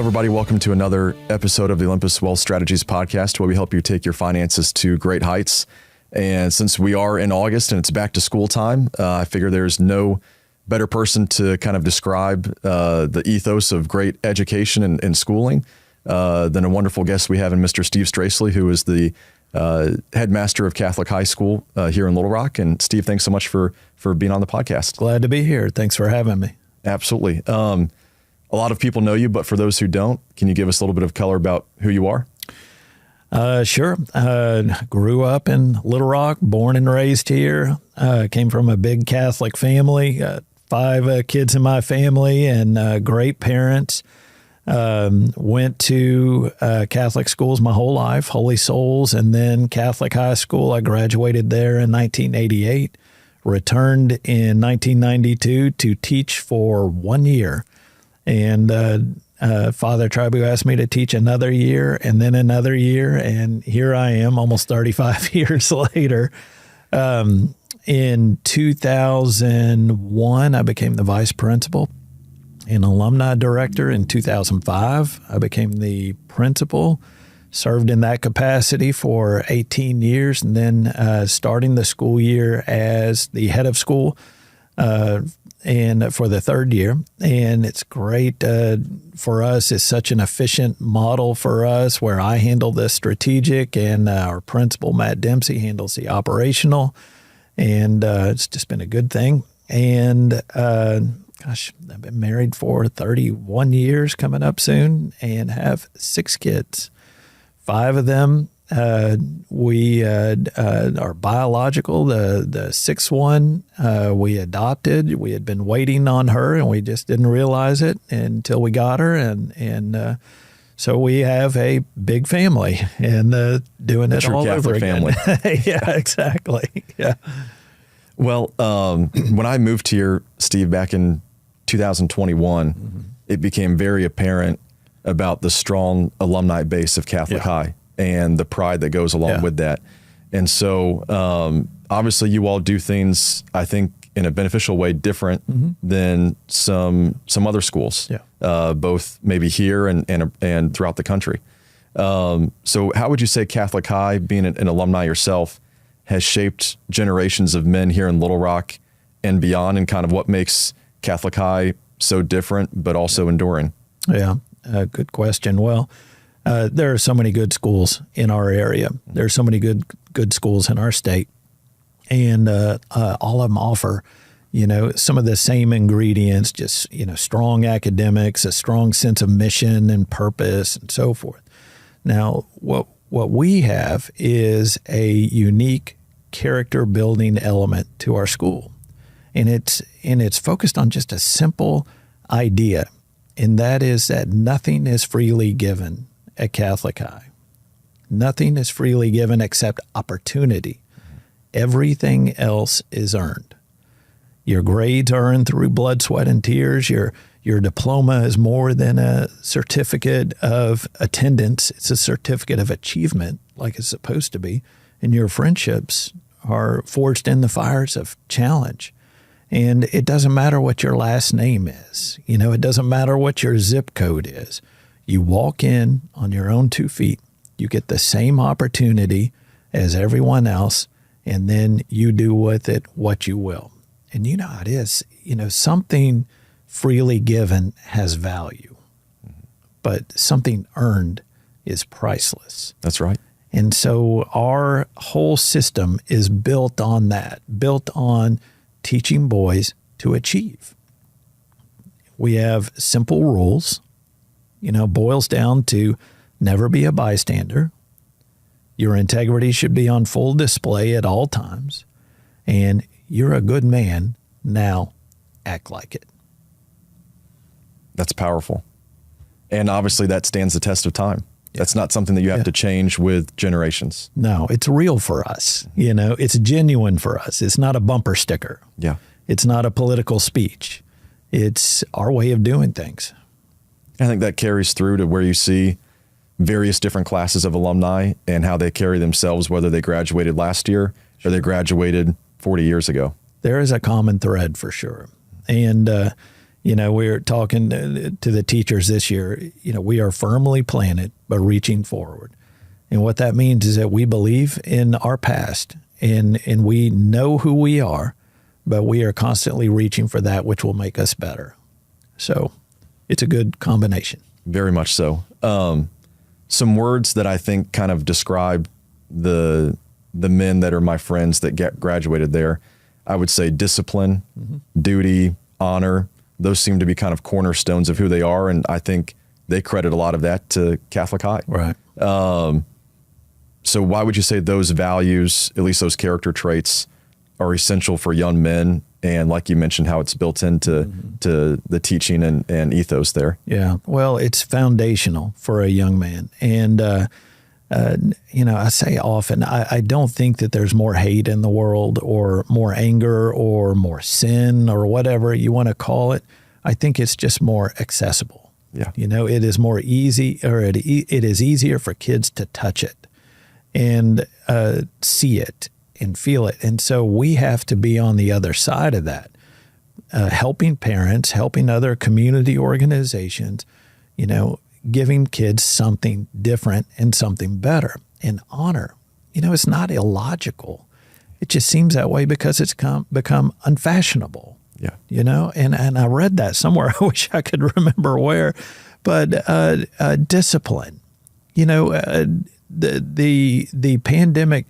everybody. Welcome to another episode of the Olympus Wealth Strategies podcast, where we help you take your finances to great heights. And since we are in August and it's back to school time, I figure there's no better person to kind of describe the ethos of great education and schooling than a wonderful guest we have in Mr. Steve Straessle, who is the headmaster of Catholic High School here in Little Rock. And Steve, thanks so much for being on the podcast. Glad to be here. Thanks for having me. Absolutely. A lot of people know you, but for those who don't, can you give us a little bit of color about who you are? Sure. Grew up in Little Rock, born and raised here. Came from a big Catholic family, got 5 kids in my family, and great parents. Went to Catholic schools my whole life, Holy Souls, and then Catholic High School. I graduated there in 1988, returned in 1992 to teach for 1 year. And Father Tribu asked me to teach another year and then another year. And here I am almost 35 years later. In 2001, I became the vice principal and alumni director. In 2005, I became the principal, served in that capacity for 18 years, and then starting the school year as the head of school and for the third year. And it's great for us. It's such an efficient model for us, where I handle the strategic and our principal, Matt Dempsey, handles the operational. And it's just been a good thing. And gosh, I've been married for 31 years coming up soon and have 6 kids. 5 of them we are biological. The 6th one we adopted. We had been waiting on her, and we just didn't realize it until we got her. And so we have a big family, and doing it all over again. Family. Yeah, exactly. Yeah. Well, when I moved here, Steve, back in 2021, it became very apparent about the strong alumni base of Catholic High and the pride that goes along with that. And so obviously you all do things, I think, in a beneficial way different than some other schools, both maybe here and throughout the country. So how would you say Catholic High, being an alumni yourself, has shaped generations of men here in Little Rock and beyond, and kind of what makes Catholic High so different but also enduring? Yeah, good question. Well, there are so many good schools in our area. There are so many good schools in our state, and all of them offer, some of the same ingredients. Just strong academics, a strong sense of mission and purpose, and so forth. Now, what we have is a unique character building element to our school, and it's focused on just a simple idea, and that is that nothing is freely given at Catholic High. Nothing is freely given except opportunity. Everything else is earned. Your grades are earned through blood, sweat, and tears. Your diploma is more than a certificate of attendance. It's a certificate of achievement, like it's supposed to be. And your friendships are forged in the fires of challenge. And it doesn't matter what your last name is. It doesn't matter what your zip code is. You walk in on your own 2 feet. You get the same opportunity as everyone else, and then you do with it what you will. And you know how it is. Something freely given has value, but something earned is priceless. That's right. And so our whole system is built on that, built on teaching boys to achieve. We have simple rules. Boils down to never be a bystander. Your integrity should be on full display at all times. And you're a good man. Now act like it. That's powerful. And obviously that stands the test of time. That's not something that you have to change with generations. No, it's real for us. It's genuine for us. It's not a bumper sticker. Yeah. It's not a political speech. It's our way of doing things. I think that carries through to where you see various different classes of alumni and how they carry themselves, whether they graduated last year or they graduated 40 years ago. There is a common thread for sure. And, We were talking to the teachers this year. We are firmly planted, but reaching forward. And what that means is that we believe in our past and we know who we are, but we are constantly reaching for that which will make us better. So it's a good combination. Very much so. Some words that I think kind of describe the men that are my friends that graduated there. I would say discipline, duty, honor. Those seem to be kind of cornerstones of who they are. And I think they credit a lot of that to Catholic High. Right. So why would you say those values, at least those character traits, are essential for young men? And like you mentioned, how it's built into to the teaching and ethos there. Yeah. Well, it's foundational for a young man. And, I say often, I don't think that there's more hate in the world or more anger or more sin or whatever you want to call it. I think it's just more accessible. Yeah. It is more easy, or it is easier for kids to touch it and see it and feel it. And so we have to be on the other side of that, helping parents, helping other community organizations, giving kids something different and something better. And honor, it's not illogical. It just seems that way because it's become unfashionable. Yeah. And I read that somewhere. I wish I could remember where, but discipline, the pandemic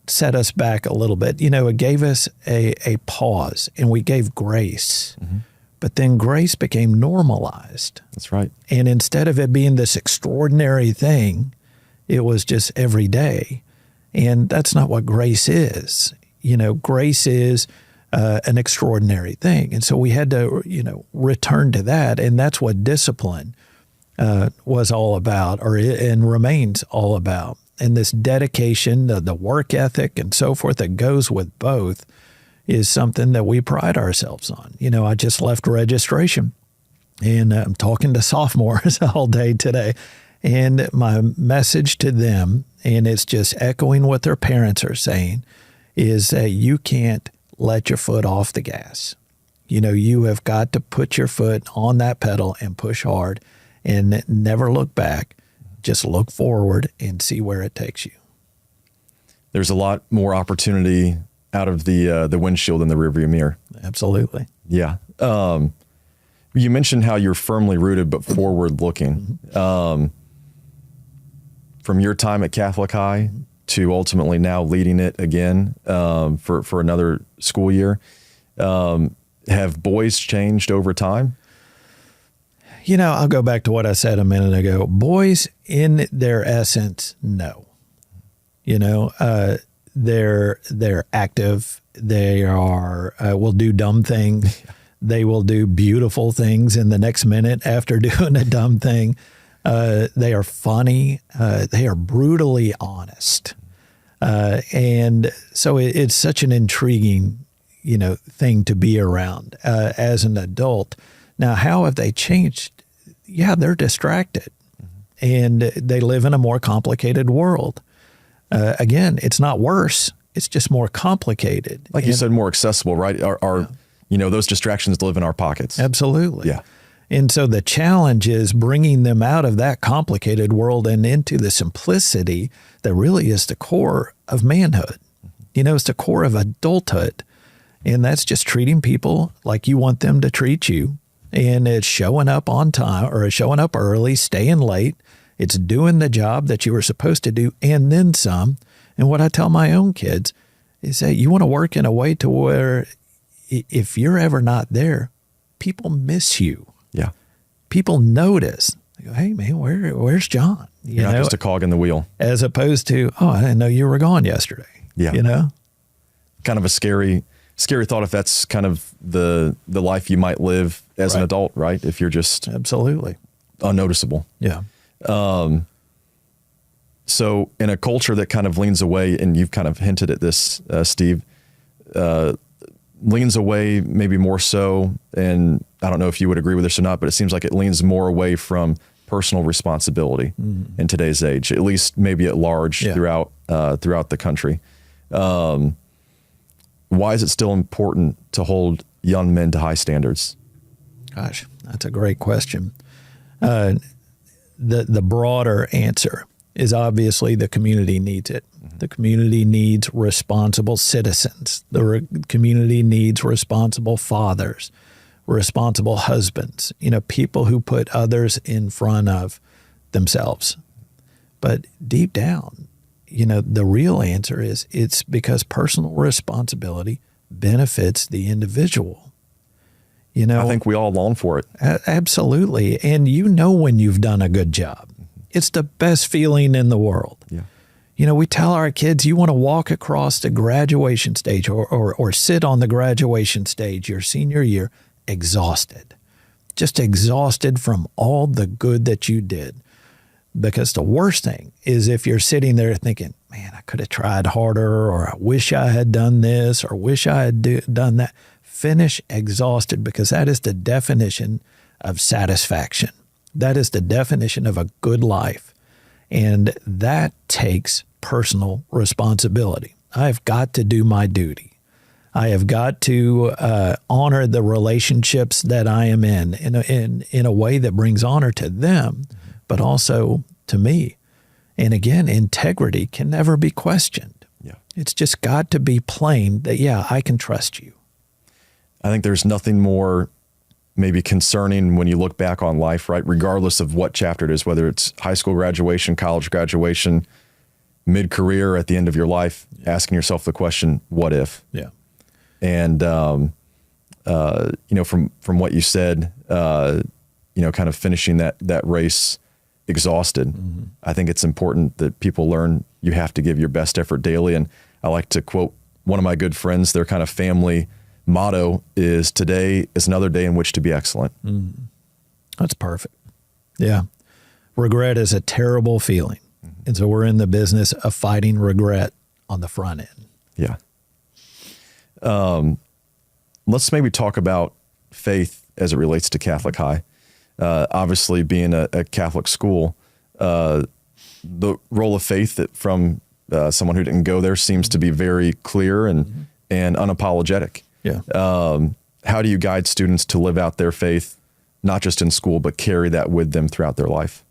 set us back a little bit. It gave us a pause and we gave grace. But then grace became normalized. That's right. And instead of it being this extraordinary thing, it was just every day. And that's not what grace is. Grace is an extraordinary thing. And so we had to, return to that. And that's what discipline was all about, and remains all about. And this dedication, the work ethic and so forth that goes with both is something that we pride ourselves on. I just left registration and I'm talking to sophomores all day today. And my message to them, and it's just echoing what their parents are saying, is that you can't let your foot off the gas. You have got to put your foot on that pedal and push hard and never look back. Just look forward and see where it takes you. There's a lot more opportunity out of the windshield in the rearview mirror. Absolutely. Yeah. You mentioned how you're firmly rooted but forward looking. From your time at Catholic High to ultimately now leading it again for another school year, have boys changed over time? I'll go back to what I said a minute ago. Boys, in their essence, no. They're active. They are will do dumb things. They will do beautiful things in the next minute after doing a dumb thing. They are funny. They are brutally honest. And so it's such an intriguing, thing to be around as an adult. Now, how have they changed? Yeah, they're distracted and they live in a more complicated world. Again, it's not worse. It's just more complicated. Like you said, more accessible, right? Those distractions live in our pockets. Absolutely. Yeah. And so the challenge is bringing them out of that complicated world and into the simplicity that really is the core of manhood. It's the core of adulthood. And that's just treating people like you want them to treat you. And it's showing up on time or showing up early, staying late. It's doing the job that you were supposed to do and then some. And what I tell my own kids is that you want to work in a way to where if you're ever not there, people miss you. Yeah. People notice. They go, hey, man, where's John? You're not just a cog in the wheel. As opposed to, oh, I didn't know you were gone yesterday. Yeah. Kind of a scary thought if that's kind of the life you might live as an adult, right? If you're just absolutely unnoticeable. Yeah. So in a culture that kind of leans away, and you've kind of hinted at this, Steve, leans away maybe more so, and I don't know if you would agree with this or not, but it seems like it leans more away from personal responsibility in today's age, at least maybe at large throughout the country. Why is it still important to hold young men to high standards? Gosh, that's a great question. The broader answer is obviously the community needs it. The community needs responsible citizens. The community needs responsible fathers, responsible husbands, people who put others in front of themselves. But deep down, the real answer is it's because personal responsibility benefits the individual. I think we all long for it. Absolutely. And when you've done a good job. It's the best feeling in the world. Yeah. We tell our kids, you want to walk across the graduation stage or sit on the graduation stage your senior year exhausted, just exhausted from all the good that you did. Because the worst thing is if you're sitting there thinking, man, I could have tried harder, or I wish I had done this, or wish I had done that. Finish exhausted, because that is the definition of satisfaction. That is the definition of a good life. And that takes personal responsibility. I've got to do my duty. I have got to honor the relationships that I am in a way that brings honor to them, but also to me. And again, integrity can never be questioned. Yeah. It's just got to be plain that, yeah, I can trust you. I think there's nothing more maybe concerning when you look back on life, right? Regardless of what chapter it is, whether it's high school graduation, college graduation, mid-career, at the end of your life, asking yourself the question, what if? Yeah. And, from what you said, kind of finishing that race exhausted, I think it's important that people learn you have to give your best effort daily. And I like to quote one of my good friends, their kind of family motto is, today is another day in which to be excellent. That's perfect. Yeah. Regret is a terrible feeling. And so we're in the business of fighting regret on the front end. Yeah. Let's maybe talk about faith as it relates to Catholic High. Obviously, being a Catholic school, the role of faith from someone who didn't go there seems to be very clear and unapologetic. Yeah. How do you guide students to live out their faith, not just in school, but carry that with them throughout their life?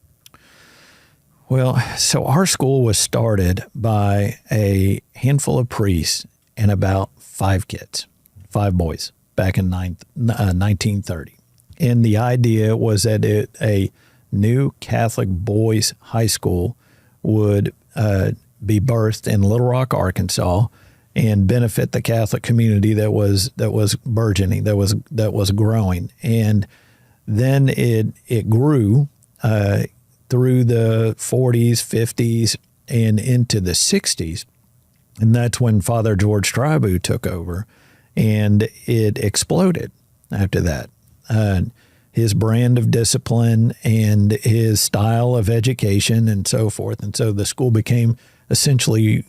Well, so our school was started by a handful of priests and about 5 kids, 5 boys, back in 1930. And the idea was that a new Catholic boys' high school would be birthed in Little Rock, Arkansas, and benefit the Catholic community that was burgeoning, that was growing. And then it grew through the 40s, 50s, and into the 60s. And that's when Father George Tribu took over, and it exploded after that. His brand of discipline and his style of education and so forth. And so the school became essentially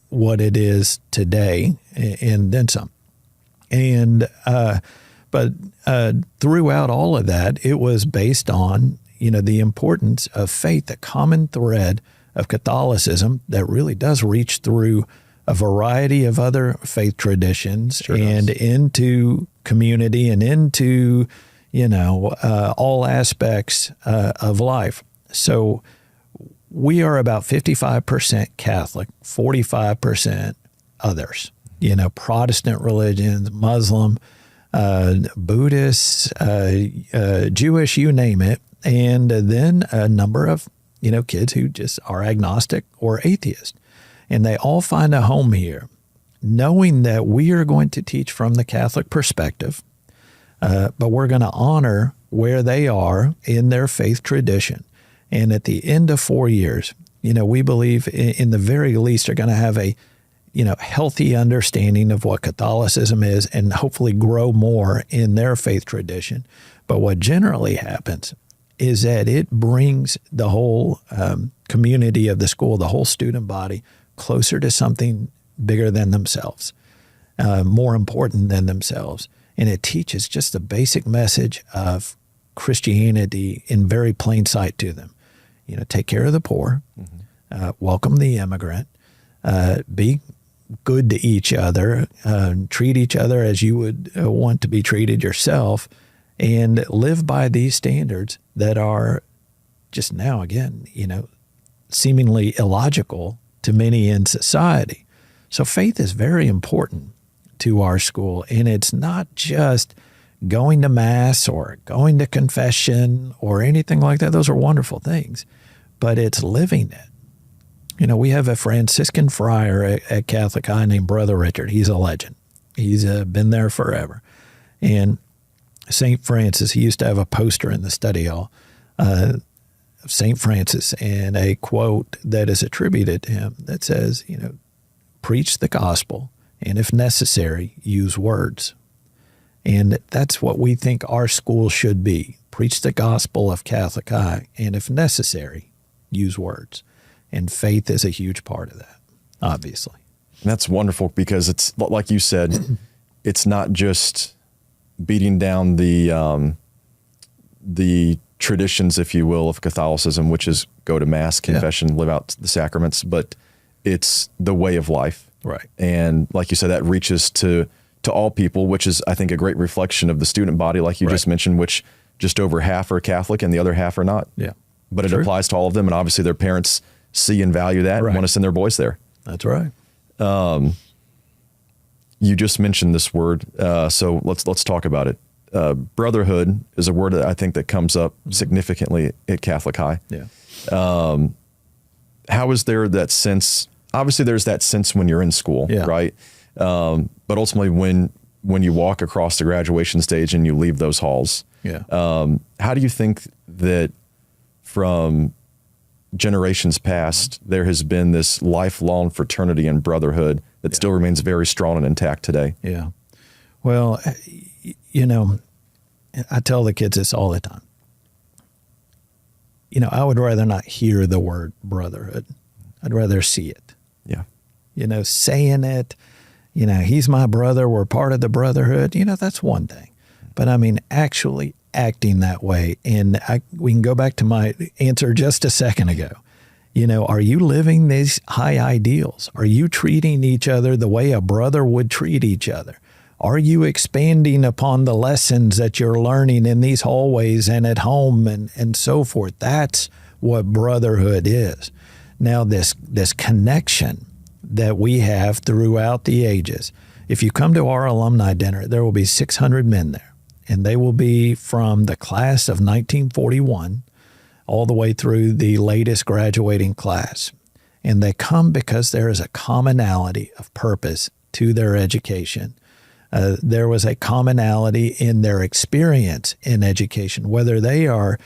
what it is today, and then some. And but throughout all of that, it was based on the importance of faith, the common thread of Catholicism that really does reach through a variety of other faith traditions and into community and into all aspects of life. So we are about 55% Catholic, 45% others, Protestant religions, Muslim, Buddhists, Jewish, you name it. And then a number of, kids who just are agnostic or atheist. And they all find a home here, knowing that we are going to teach from the Catholic perspective, but we're going to honor where they are in their faith tradition. And at the end of 4 years, we believe in the very least are going to have a, healthy understanding of what Catholicism is and hopefully grow more in their faith tradition. But what generally happens is that it brings the whole community of the school, the whole student body, closer to something bigger than themselves, more important than themselves. And it teaches just the basic message of Christianity in very plain sight to them. Take care of the poor, welcome the immigrant, be good to each other, treat each other as you would want to be treated yourself, and live by these standards that are just now, again, seemingly illogical to many in society. So faith is very important to our school. And it's not just going to mass or going to confession or anything like that. Those are wonderful things, but it's living it. We have a Franciscan friar at Catholic High named Brother Richard. He's a legend. He's been there forever. And St. Francis, he used to have a poster in the study hall of St. Francis, and a quote that is attributed to him that says, preach the gospel, and if necessary, use words. And that's what we think our school should be. Preach the gospel of Catholic High, and if necessary, use words. And faith is a huge part of that, obviously. And that's wonderful, because it's like you said, it's not just beating down the traditions, if you will, of Catholicism, which is go to mass, confession, live out the sacraments, but it's the way of life. Right. And like you said, that reaches to all people, which is, I think, a great reflection of the student body, like you just mentioned, which just over half are Catholic and the other half are not. Yeah. But it applies to all of them. And obviously their parents see and value that and want to send their boys there. That's right. You just mentioned this word. So let's talk about it. Brotherhood is a word that I think that comes up significantly at Catholic High. Yeah. How is there that sense? Obviously there's that sense when you're in school, right? But ultimately when you walk across the graduation stage and you leave those halls, how do you think that from generations past, there has been this lifelong fraternity and brotherhood that still remains very strong and intact today? Yeah. Well, I tell the kids this all the time. I would rather not hear the word brotherhood. I'd rather see it. Yeah. Saying it, he's my brother, we're part of the brotherhood, that's one thing. But I mean, actually acting that way. And we can go back to my answer just a second ago. Are you living these high ideals? Are you treating each other the way a brother would treat each other? Are you expanding upon the lessons that you're learning in these hallways and at home and so forth? That's what brotherhood is. Now, this connection that we have throughout the ages. If you come to our alumni dinner, there will be 600 men there, and they will be from the class of 1941 all the way through the latest graduating class. And they come because there is a commonality of purpose to their education. There was a commonality in their experience in education, whether they are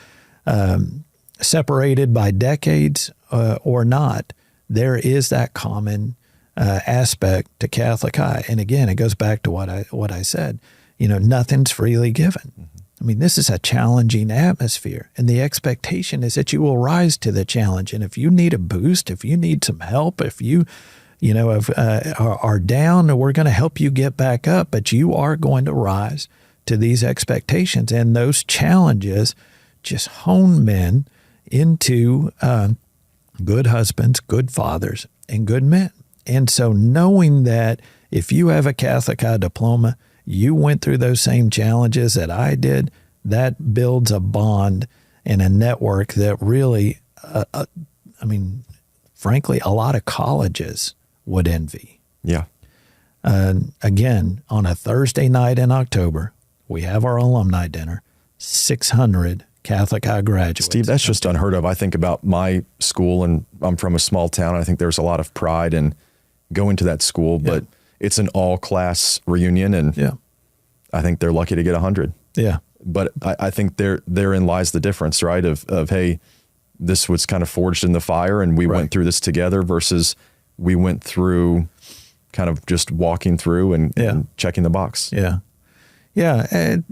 separated by decades or not. There is that common aspect to Catholic High. And again, it goes back to what I said. Nothing's freely given. I mean, this is a challenging atmosphere, and the expectation is that you will rise to the challenge. And if you need a boost, if you need some help, if you are down, we're going to help you get back up, but you are going to rise to these expectations. And those challenges just hone men into good husbands, good fathers, and good men. And so knowing that if you have a Catholic High diploma, you went through those same challenges that I did, that builds a bond and a network that really, frankly, a lot of colleges would envy. Yeah. Again, on a Thursday night in October, we have our alumni dinner, 600 Catholic High graduates. Steve, that's just unheard of. I think about my school, and I'm from a small town. I think there's a lot of pride in going to that school, but it's an all-class reunion, and I think they're lucky to get 100. Yeah. But I think therein lies the difference, right? Of hey, this was kind of forged in the fire, and we went through this together, versus we went through kind of just walking through and checking the box. Yeah. Yeah. And,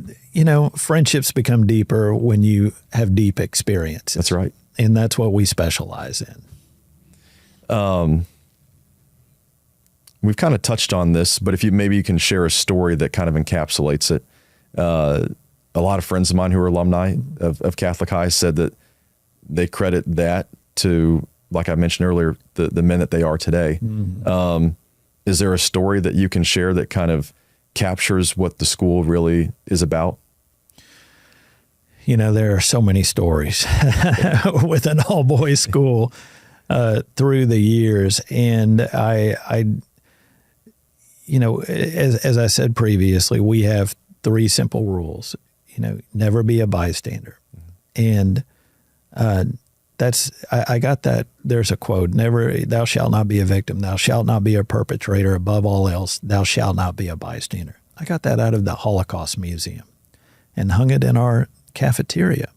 friendships become deeper when you have deep experiences. That's right. And that's what we specialize in. We've kind of touched on this, but if you can share a story that kind of encapsulates it. A lot of friends of mine who are alumni of Catholic High said that they credit that to, like I mentioned earlier, the men that they are today. Mm-hmm. Is there a story that you can share that kind of captures what the school really is about? there are so many stories with an all-boys school through the years. And I as I said previously, we have 3 simple rules. Never be a bystander. And I got that. There's a quote, thou shalt not be a victim. Thou shalt not be a perpetrator. Above all else, thou shalt not be a bystander. I got that out of the Holocaust Museum and hung it in our cafeteria.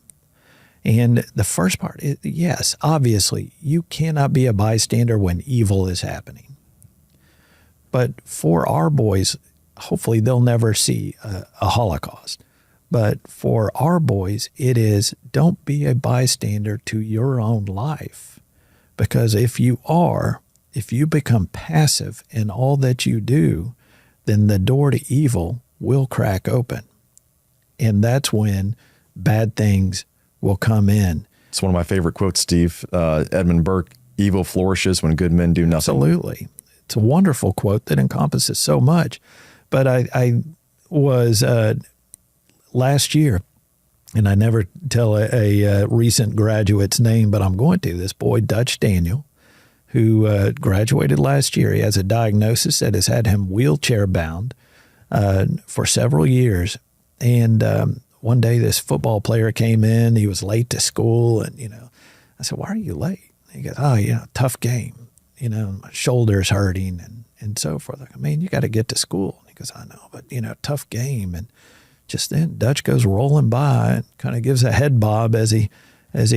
And the first part, yes, obviously, you cannot be a bystander when evil is happening. But for our boys, hopefully they'll never see a Holocaust. But for our boys, it is, don't be a bystander to your own life. Because if you become passive in all that you do, then the door to evil will crack open. And that's when bad things will come in. It's one of my favorite quotes, Steve. Edmund Burke, evil flourishes when good men do nothing. Absolutely. It's a wonderful quote that encompasses so much. But I was last year, and I never tell a recent graduate's name, but I'm going to. This boy, Dutch Daniel, who graduated last year. He has a diagnosis that has had him wheelchair bound for several years. And one day this football player came in. He was late to school. And, I said, why are you late? He goes, tough game. My shoulder's hurting and so forth. I go, man, you got to get to school. And he goes, I know, but, tough game. And just then Dutch goes rolling by and kind of gives a head bob as he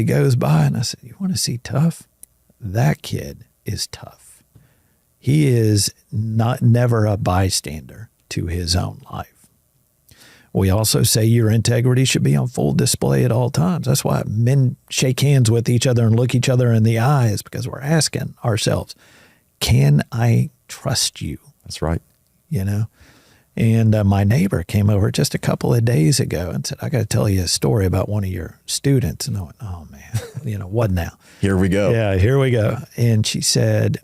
goes by. And I said, you want to see tough? That kid is tough. He is never a bystander to his own life. We also say your integrity should be on full display at all times. That's why men shake hands with each other and look each other in the eyes, because we're asking ourselves, can I trust you? That's right. And my neighbor came over just a couple of days ago and said, I got to tell you a story about one of your students. And I went, oh, man, what now? Here we go. Yeah, here we go. And she said,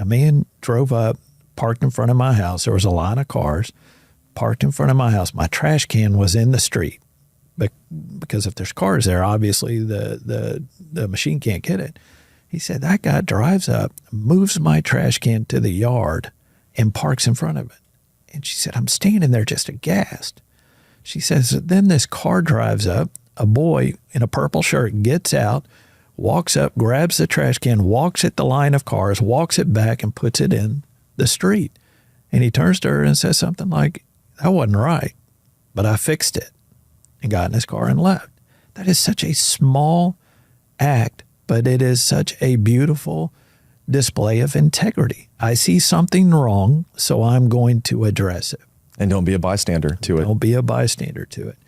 a man drove up, parked in front of my house. There was a line of cars parked in front of my house. My trash can was in the street because if there's cars there, obviously the machine can't get it. He said, that guy drives up, moves my trash can to the yard and parks in front of it. And she said, I'm standing there just aghast. She says, then this car drives up, a boy in a purple shirt gets out, walks up, grabs the trash can, walks at the line of cars, walks it back and puts it in the street. And he turns to her and says something like, that wasn't right, but I fixed it, and got in his car and left. That is such a small act, but it is such a beautiful display of integrity. I see something wrong, so I'm going to address it. And don't be a bystander to it. Don't be a bystander to it.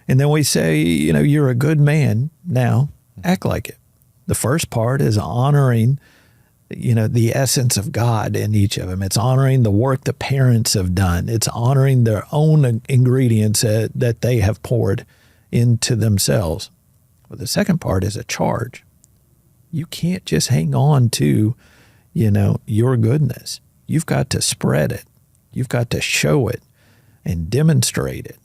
And then we say, you're a good man. Now, act like it. The first part is honoring the essence of God in each of them. It's honoring the work the parents have done. It's honoring their own ingredients that they have poured into themselves. Well, the second part is a charge. You can't just hang on to, your goodness. You've got to spread it. You've got to show it and demonstrate it.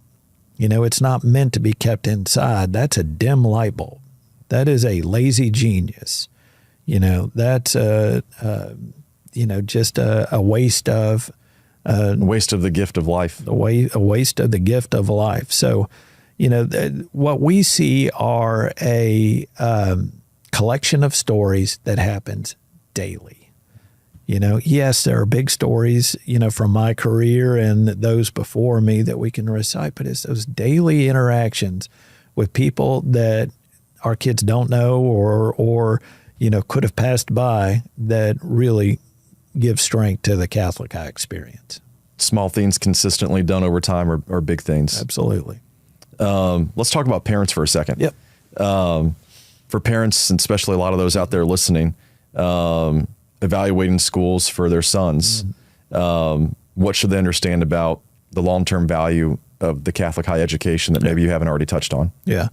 It's not meant to be kept inside. That's a dim light bulb. That is a lazy genius. That's just a waste of waste of the gift of life. A waste of the gift of life. So, what we see are a collection of stories that happens daily. Yes, there are big stories, from my career and those before me that we can recite, but it's those daily interactions with people that our kids don't know or could have passed by that really give strength to the Catholic High experience. Small things consistently done over time are big things. Absolutely. Let's talk about parents for a second. Yep. For parents, and especially a lot of those out there listening, evaluating schools for their sons, what should they understand about the long-term value of the Catholic high education that maybe you haven't already touched on? Yeah.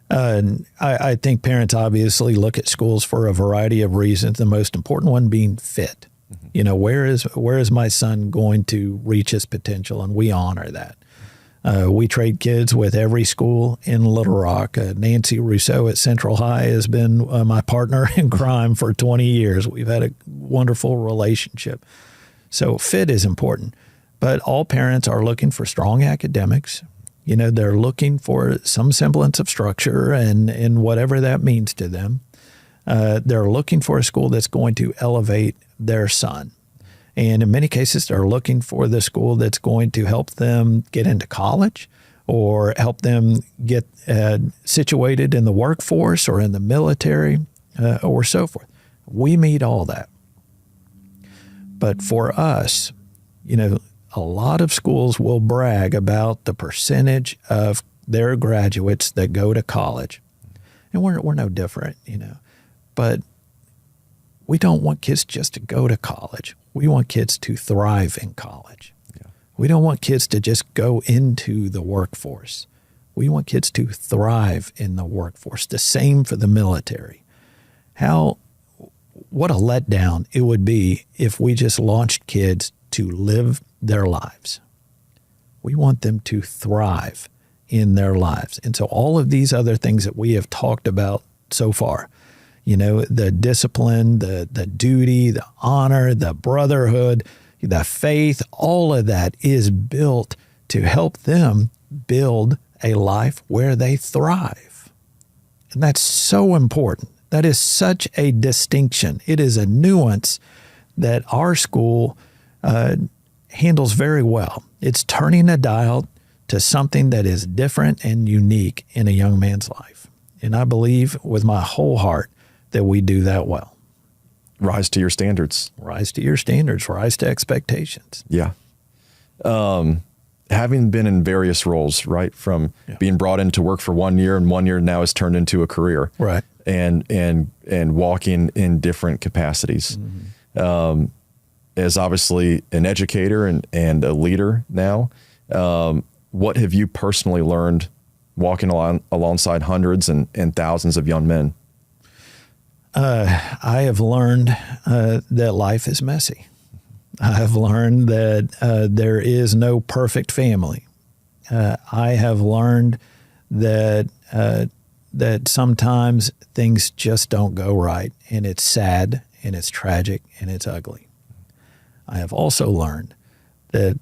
I think parents obviously look at schools for a variety of reasons, the most important one being fit. Where is my son going to reach his potential? And we honor that. We trade kids with every school in Little Rock. Nancy Rousseau at Central High has been my partner in crime for 20 years. We've had a wonderful relationship. So fit is important. But all parents are looking for strong academics. You know, they're looking for some semblance of structure and whatever that means to them. They're looking for a school that's going to elevate their son. And in many cases, they're looking for the school that's going to help them get into college or help them get situated in the workforce or in the military or so forth. We meet all that. But for us, you know, a lot of schools will brag about the percentage of their graduates that go to college. And we're no different, you know. But we don't want kids just to go to college. We want kids to thrive in college. Yeah. We don't want kids to just go into the workforce. We want kids to thrive in the workforce. The same for the military. What a letdown it would be if we just launched kids to live their lives. We want them to thrive in their lives. And so all of these other things that we have talked about so far, you know, the discipline, the duty, the honor, the brotherhood, the faith, all of that is built to help them build a life where they thrive. And that's so important. That is such a distinction. It is a nuance that our school handles very well. It's turning a dial to something that is different and unique in a young man's life. And I believe with my whole heart that we do that well. Rise to your standards. Rise to your standards. Rise to expectations. Yeah. Having been in various roles, right, from being brought in to work for 1 year and 1 year now has turned into a career. Right. And walking in different capacities. Mm-hmm. As obviously an educator and a leader now, what have you personally learned walking alongside hundreds and thousands of young men? I have learned that life is messy. I have learned that there is no perfect family. I have learned that sometimes things just don't go right, and it's sad, and it's tragic, and it's ugly. I have also learned that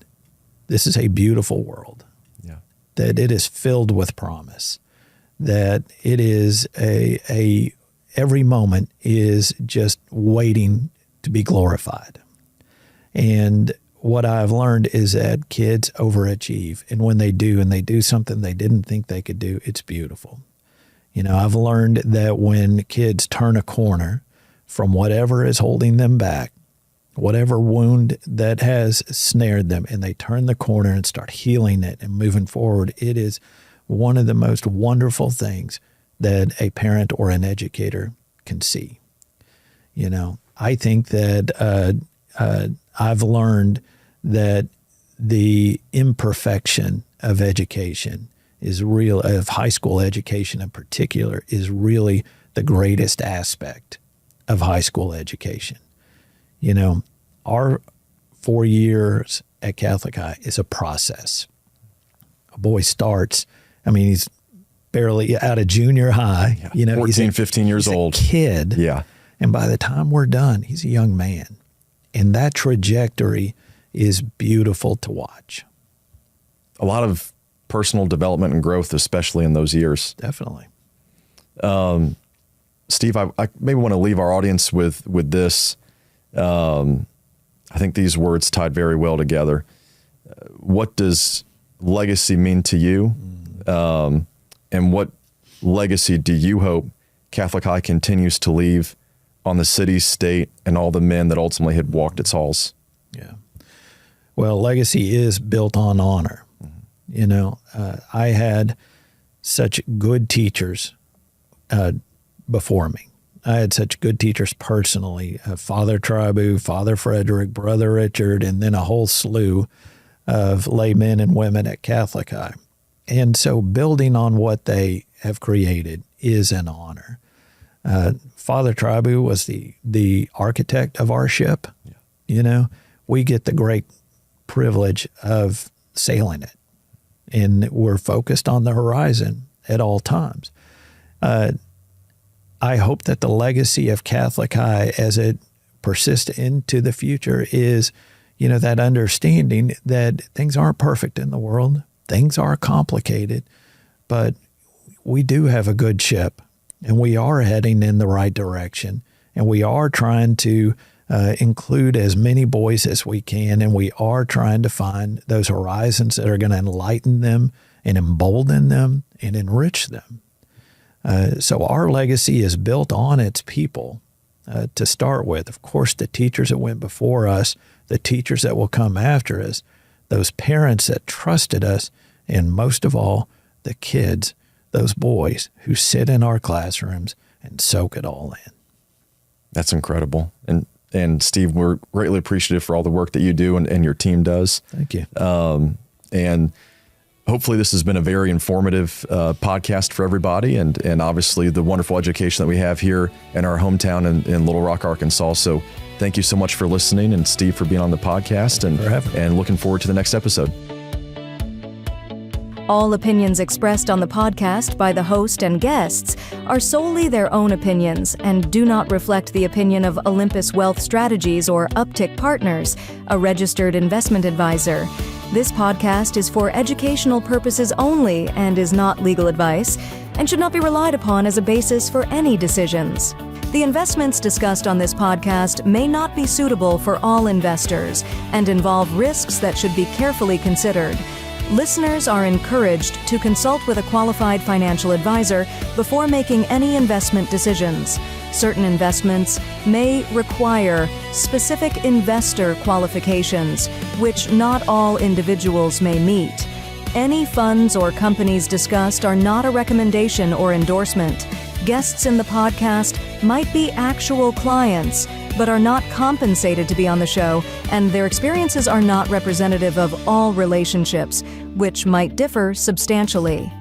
this is a beautiful world, that it is filled with promise, that it is every moment is just waiting to be glorified. And what I've learned is that kids overachieve, and when they do, and they do something they didn't think they could do, it's beautiful. You know, I've learned that when kids turn a corner from whatever is holding them back, whatever wound that has snared them, and they turn the corner and start healing it and moving forward, it is one of the most wonderful things that a parent or an educator can see. You know, I think that I've learned that the imperfection of education is real, of high school education in particular, is really the greatest aspect of high school education. You know, our 4 years at Catholic High is a process. A boy starts, I mean, he's barely out of junior high. You know, 14, 15 years old. He's a kid. Yeah. And by the time we're done, he's a young man. And that trajectory is beautiful to watch. A lot of personal development and growth, especially in those years. Definitely. Steve, I maybe want to leave our audience with this. I think these words tied very well together. What does legacy mean to you? And what legacy do you hope Catholic High continues to leave on the city, state, and all the men that ultimately had walked its halls? Yeah. Well, legacy is built on honor. You know, I had such good teachers before me. I had such good teachers personally, Father Tribu, Father Frederick, Brother Richard, and then a whole slew of laymen and women at Catholic High. And so building on what they have created is an honor. Father Tribu was the architect of our ship. Yeah. You know, we get the great privilege of sailing it. and we're focused on the horizon at all times. I hope that the legacy of Catholic High as it persists into the future is, that understanding that things aren't perfect in the world. Things are complicated, but we do have a good ship, and we are heading in the right direction, and we are trying to include as many boys as we can, and we are trying to find those horizons that are going to enlighten them and embolden them and enrich them. So our legacy is built on its people to start with. Of course, the teachers that went before us, the teachers that will come after us, those parents that trusted us, and most of all, the kids, those boys who sit in our classrooms and soak it all in. That's incredible. And Steve, we're greatly appreciative for all the work that you do and your team does. Thank you. And hopefully this has been a very informative podcast for everybody, and obviously the wonderful education that we have here in our hometown in Little Rock, Arkansas. So thank you so much for listening, and Steve for being on the podcast, and looking forward to the next episode. All opinions expressed on the podcast by the host and guests are solely their own opinions and do not reflect the opinion of Olympus Wealth Strategies or Uptick Partners, a registered investment advisor. This podcast is for educational purposes only and is not legal advice and should not be relied upon as a basis for any decisions. The investments discussed on this podcast may not be suitable for all investors and involve risks that should be carefully considered. Listeners are encouraged to consult with a qualified financial advisor before making any investment decisions. Certain investments may require specific investor qualifications, which not all individuals may meet. Any funds or companies discussed are not a recommendation or endorsement. Guests in the podcast might be actual clients, but are not compensated to be on the show, and their experiences are not representative of all relationships, which might differ substantially.